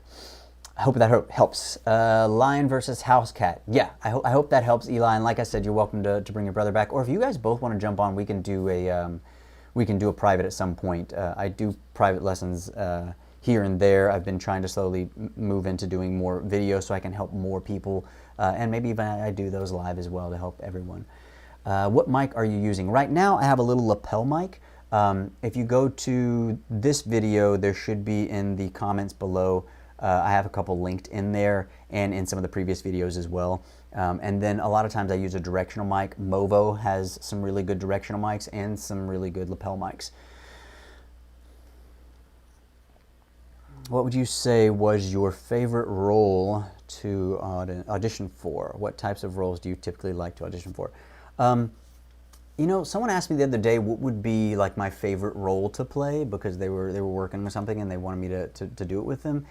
I hope that helps. Lion versus house cat. Yeah, I hope that helps, Eli. And like I said, you're welcome to bring your brother back. Or if you guys both want to jump on, we can do a private at some point. I do private lessons here and there. I've been trying to slowly move into doing more videos so I can help more people. And maybe even I do those live as well to help everyone. What mic are you using? Right now, I have a little lapel mic. If you go to this video, there should be in the comments below. I have a couple linked in there and in some of the previous videos as well. And then a lot of times I use a directional mic. Movo has some really good directional mics and some really good lapel mics. What would you say was your favorite role to audition for? What types of roles do you typically like to audition for? Someone asked me the other day what would be like my favorite role to play, because they were working with something and they wanted me to do it with them.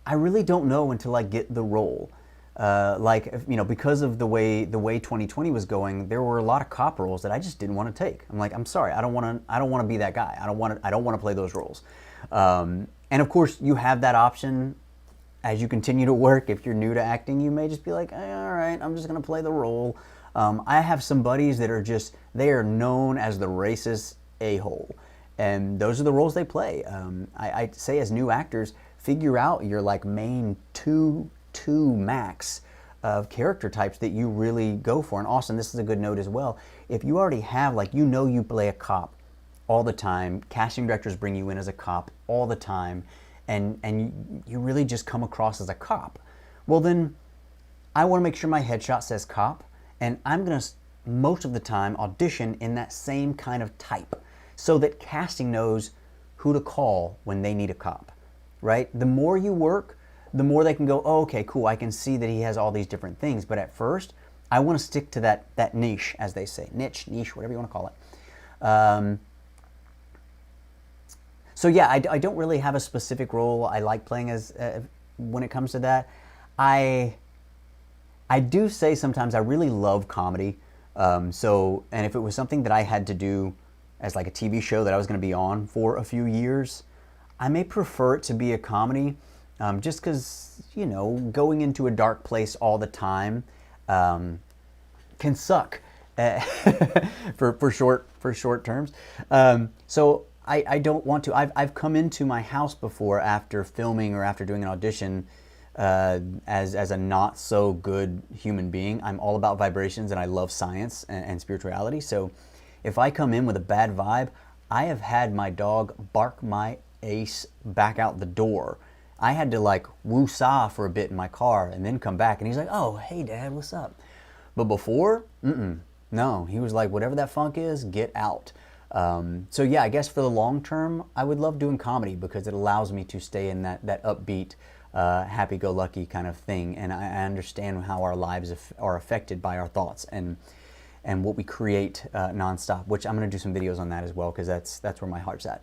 I really don't know until I get the role. Because of the way 2020 was going, there were a lot of cop roles that I just didn't want to take. I'm like, I'm sorry, I don't want to be that guy. I don't want to play those roles. And of course, you have that option as you continue to work, if you're new to acting, you may just be like, all right, I'm just going to play the role. I have some buddies that are just, they are known as the racist a-hole. And those are the roles they play. I say as new actors, figure out your like main two max of character types that you really go for. And Austin, this is a good note as well. If you already have, like, you know, you play a cop all the time, casting directors bring you in as a cop all the time, and you really just come across as a cop. Well, then I want to make sure my headshot says cop, and I'm going to most of the time audition in that same kind of type so that casting knows who to call when they need a cop, right? The more you work, the more they can go, oh, okay, cool, I can see that he has all these different things. But at first, I want to stick to that niche, as they say. Niche, whatever you want to call it. So yeah, I don't really have a specific role I like playing as when it comes to that. I do say sometimes I really love comedy. And if it was something that I had to do as like a TV show that I was going to be on for a few years, I may prefer it to be a comedy, just because, you know, going into a dark place all the time can suck for short terms. So I don't want to. I've come into my house before after filming or after doing an audition as a not so good human being. I'm all about vibrations and I love science and spirituality. So if I come in with a bad vibe, I have had my dog bark my ace back out the door. I had to like woo-saw for a bit in my car and then come back and he's like, oh, hey Dad, what's up? But before, no, he was like, whatever that funk is, get out. So yeah, I guess for the long term, I would love doing comedy because it allows me to stay in that upbeat, happy-go-lucky kind of thing. And I understand how our lives are affected by our thoughts and what we create nonstop, which I'm going to do some videos on that as well because that's where my heart's at.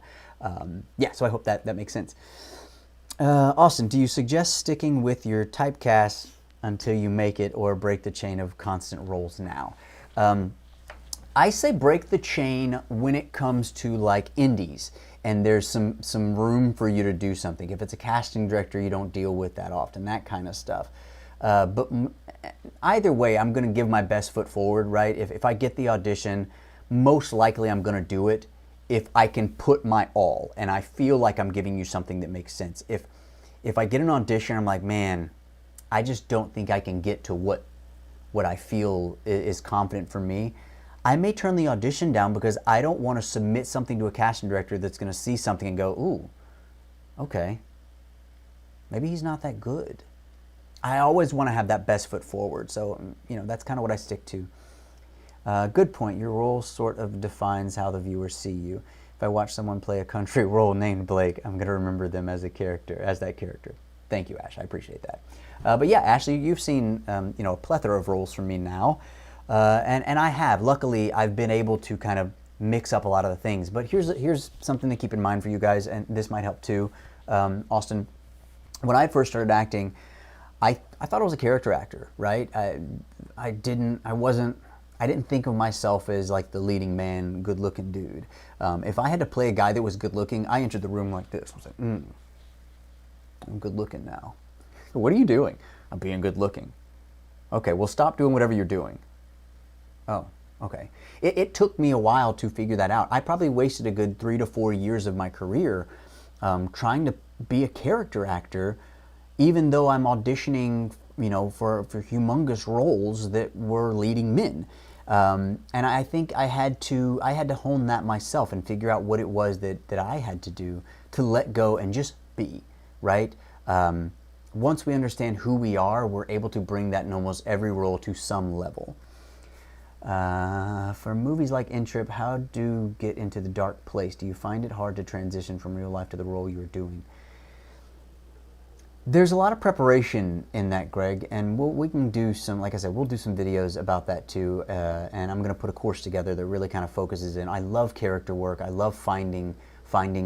Yeah, so I hope that makes sense. Austin, do you suggest sticking with your typecast until you make it or break the chain of constant roles now? I say break the chain when it comes to like indies and there's some room for you to do something. If it's a casting director, you don't deal with that often, that kind of stuff. But either way, I'm going to give my best foot forward, right? If I get the audition, most likely I'm going to do it if I can put my all and I feel like I'm giving you something that makes sense. If I get an audition, I'm like, man, I just don't think I can get to what I feel is confident for me, I may turn the audition down because I don't want to submit something to a casting director that's going to see something and go, ooh, okay, maybe he's not that good. I always want to have that best foot forward. So, you know, that's kind of what I stick to. Good point. Your role sort of defines how the viewers see you. If I watch someone play a country role named Blake, I'm going to remember them as that character. Thank you, Ash. I appreciate that. But yeah, Ashley, you've seen you know, a plethora of roles from me now. And I have. Luckily, I've been able to kind of mix up a lot of the things. But here's something to keep in mind for you guys, and this might help too. Austin, when I first started acting, I thought I was a character actor, right? I didn't think of myself as like the leading man, good-looking dude. If I had to play a guy that was good-looking, I entered the room like this. I was like, I'm good-looking now. What are you doing? I'm being good-looking. Okay, well, stop doing whatever you're doing. Oh, okay. It took me a while to figure that out. I probably wasted a good 3 to 4 years of my career trying to be a character actor, even though I'm auditioning, you know, for humongous roles that were leading men. And I think I had to hone that myself and figure out what it was that I had to do to let go and just be, right? Once we understand who we are, we're able to bring that in almost every role to some level. For movies like Intrip, how do you get into the dark place? Do you find it hard to transition from real life to the role you're doing? There's a lot of preparation in that, Greg, and we can do some, like I said, we'll do some videos about that too, and I'm going to put a course together that really kind of focuses in. I love character work. I love finding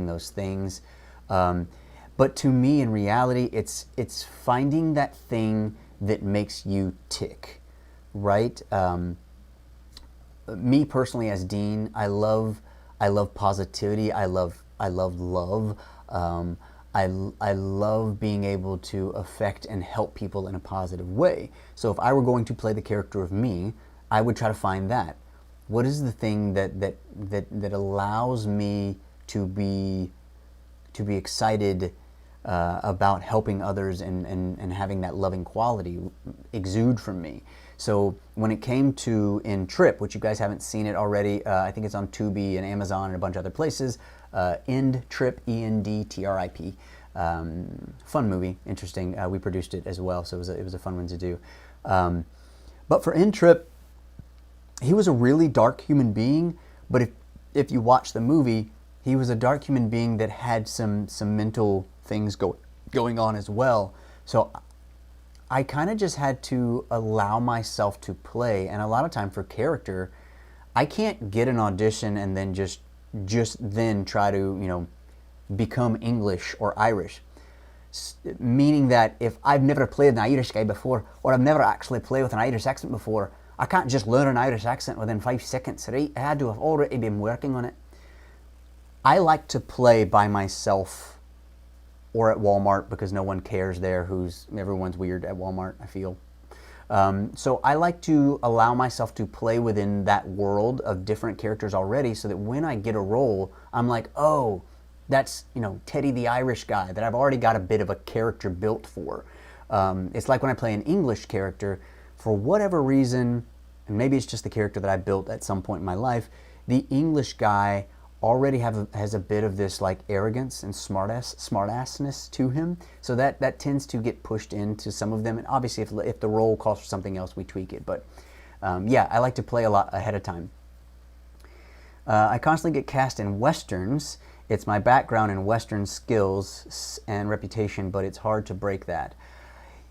those things. But to me, in reality, it's finding that thing that makes you tick, right? Me personally, as Dean, I love positivity. I love love. I love being able to affect and help people in a positive way. So if I were going to play the character of me, I would try to find that. What is the thing that allows me to be excited about helping others and having that loving quality exude from me? So when it came to In Trip, which you guys haven't seen it already, I think it's on Tubi and Amazon and a bunch of other places. End Trip, ENDTRIP. Fun movie, interesting. We produced it as well, so it was a fun one to do. But for End Trip, he was a really dark human being. But if you watch the movie, he was a dark human being that had some mental things going on as well. So I kind of just had to allow myself to play, and a lot of time for character, I can't get an audition and then just then try to become English or Irish. Meaning that if I've never played an Irish guy before, or I've never actually played with an Irish accent before, I can't just learn an Irish accent within 5 seconds, right? I had to have already been working on it. I like to play by myself or at Walmart because no one cares there. Everyone's weird at Walmart, I feel. So I like to allow myself to play within that world of different characters already, so that when I get a role, I'm like, oh, that's Teddy the Irish guy that I've already got a bit of a character built for. It's like when I play an English character, for whatever reason, and maybe it's just the character that I built at some point in my life, the English guy already has a bit of this like arrogance and smartassness to him, so that tends to get pushed into some of them. And obviously, if the role calls for something else, we tweak it. But yeah, I like to play a lot ahead of time. I constantly get cast in westerns. It's my background in western skills and reputation, but it's hard to break that.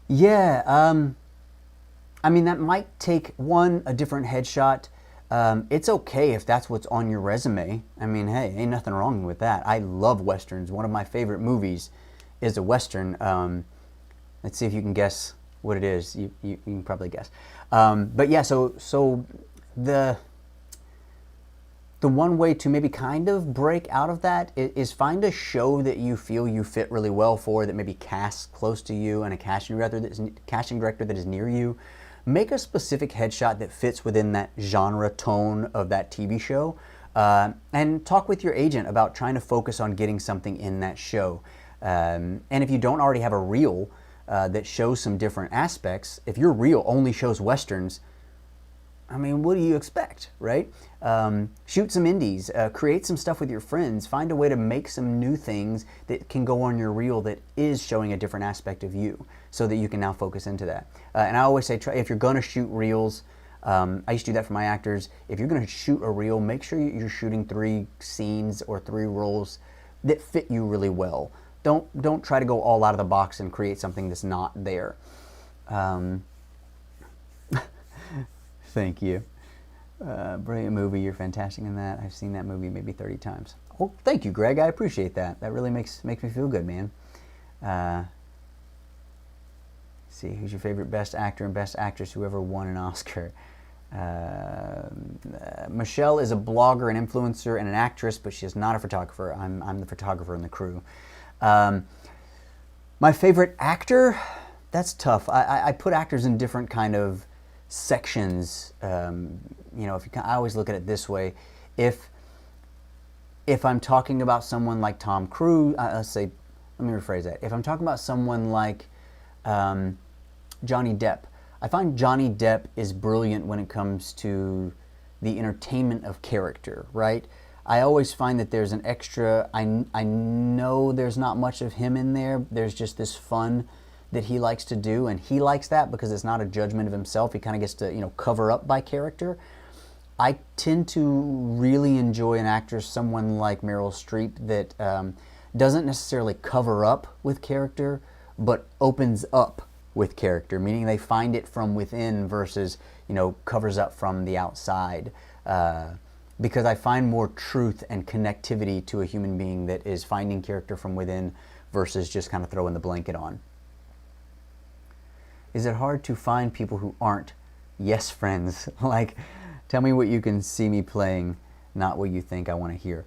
Yeah, I mean, that might take a different headshot. It's okay if that's what's on your resume. I mean, hey, ain't nothing wrong with that. I love westerns. One of my favorite movies is a western. Let's see if you can guess what it is. You can probably guess. But yeah, so the one way to maybe kind of break out of that is find a show that you feel you fit really well for, that maybe casts close to you, and a casting director that is near you. Make a specific headshot that fits within that genre tone of that TV show, and talk with your agent about trying to focus on getting something in that show. And if you don't already have a reel that shows some different aspects, if your reel only shows westerns, I mean, what do you expect, right? Shoot some indies, create some stuff with your friends, find a way to make some new things that can go on your reel that is showing a different aspect of you, so that you can now focus into that. And I always say, if you're gonna shoot reels, I used to do that for my actors. If you're gonna shoot a reel, make sure you're shooting 3 scenes or 3 roles that fit you really well. Don't try to go all out of the box and create something that's not there. Thank you. Brilliant movie. You're fantastic in that. I've seen that movie maybe 30 times. Well, thank you, Greg. I appreciate that. That really makes me feel good, man. See, who's your favorite best actor and best actress who ever won an Oscar? Michelle is a blogger, an influencer, and an actress, but she is not a photographer. I'm the photographer in the crew. My favorite actor? That's tough. I put actors in different kind of sections. I always look at it this way. If I'm talking about someone like Tom Cruise, let me rephrase that. If I'm talking about someone like Johnny Depp, I find Johnny Depp is brilliant when it comes to the entertainment of character, right? I always find that there's an extra, I know there's not much of him in there. There's just this fun that he likes to do, and he likes that because it's not a judgment of himself. He kind of gets to, cover up by character. I tend to really enjoy an actress, someone like Meryl Streep, that doesn't necessarily cover up with character, but opens up with character, meaning they find it from within versus, covers up from the outside. Because I find more truth and connectivity to a human being that is finding character from within versus just kind of throwing the blanket on. Is it hard to find people who aren't yes friends? Like, tell me what you can see me playing. not what you think I want to hear.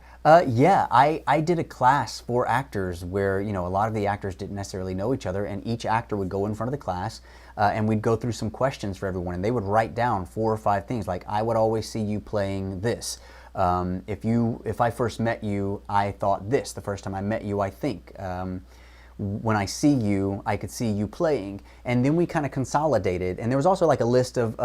Yeah, I did a class for actors where, you know, a lot of the actors didn't necessarily know each other, and each actor would go in front of the class and we'd go through some questions for everyone, and they would write down 4 or 5 things, like, I would always see you playing this. If I first met you, I thought this. The first time I met you, I think. When I see you, I could see you playing. And then we kind of consolidated. And there was also like a list of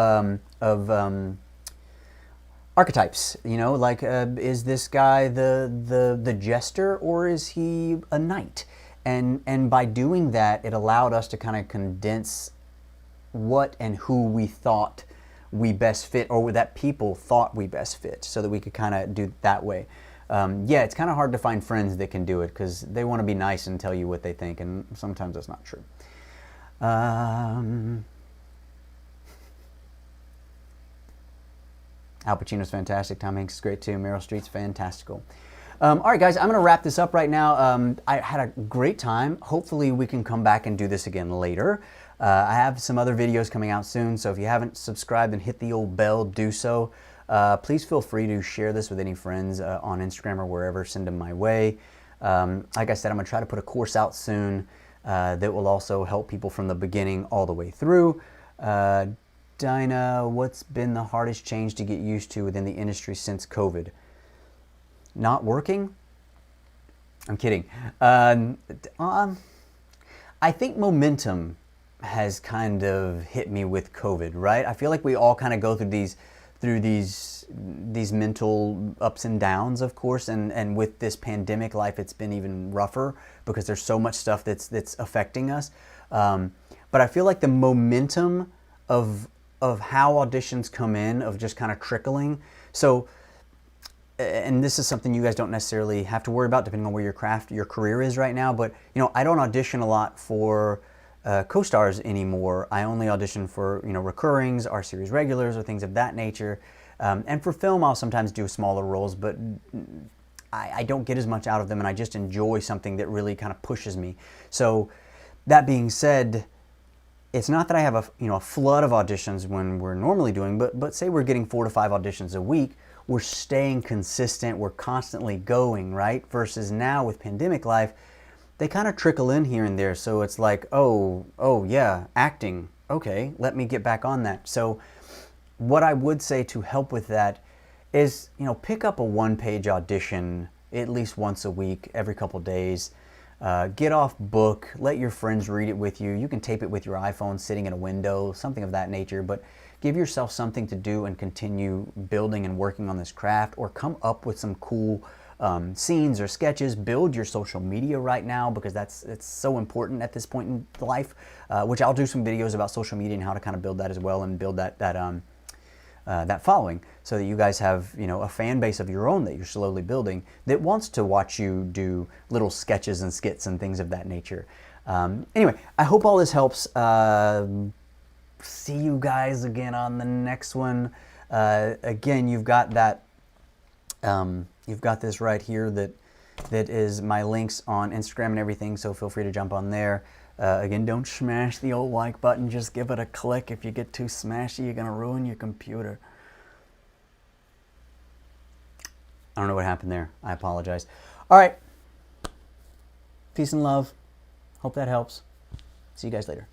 archetypes, you know, like is this guy the jester, or is he a knight? And by doing that, it allowed us to kind of condense what and who we thought we best fit, or that people thought we best fit, so that we could kind of do it that way. Yeah, it's kind of hard to find friends that can do it, because they want to be nice and tell you what they think, and sometimes that's not true. Al Pacino's fantastic. Tom Hanks is great too. Meryl Streep's fantastical. All right, guys, I'm going to wrap this up right now. I had a great time. Hopefully we can come back and do this again later. I have some other videos coming out soon, so if you haven't subscribed and hit the old bell, do so. Please feel free to share this with any friends on Instagram or wherever. Send them my way. Like I said, I'm going to try to put a course out soon that will also help people from the beginning all the way through. Dinah, what's been the hardest change to get used to within the industry since COVID? Not working? I'm kidding. I think momentum has kind of hit me with COVID, right? I feel like we all kind of go through these mental ups and downs, of course, and with this pandemic life, it's been even rougher because there's so much stuff that's affecting us. But I feel like the momentum of how auditions come in, of just kind of trickling. So, and this is something you guys don't necessarily have to worry about depending on where your career is right now, but you know, I don't audition a lot for co-stars anymore. I only audition for, you know, recurrings, R-series regulars, or things of that nature. And for film, I'll sometimes do smaller roles, but I don't get as much out of them, and I just enjoy something that really kind of pushes me. So that being said, it's not that I have a flood of auditions when we're normally doing, but say we're getting 4 to 5 auditions a week, we're staying consistent, we're constantly going, right? Versus now with pandemic life, they kind of trickle in here and there. So it's like, oh yeah, acting. Okay, let me get back on that. So what I would say to help with that is, you know, pick up a 1-page audition at least once a week, every couple days. Get off book, let your friends read it with you. You can tape it with your iPhone sitting in a window, something of that nature, but give yourself something to do and continue building and working on this craft, or come up with some cool scenes or sketches. Build your social media right now, because it's so important at this point in life, which I'll do some videos about social media and how to kind of build that as well, and build that following, so that you guys have, you know, a fan base of your own that you're slowly building that wants to watch you do little sketches and skits and things of that nature. Anyway, I hope all this helps. See you guys again on the next one. Again, you've got that. You've got this right here that is my links on Instagram and everything, so feel free to jump on there. Again, don't smash the old like button, just give it a click. If you get too smashy, you're gonna ruin your computer. I don't know what happened there. I apologize. All right. Peace and love. Hope that helps. See you guys later.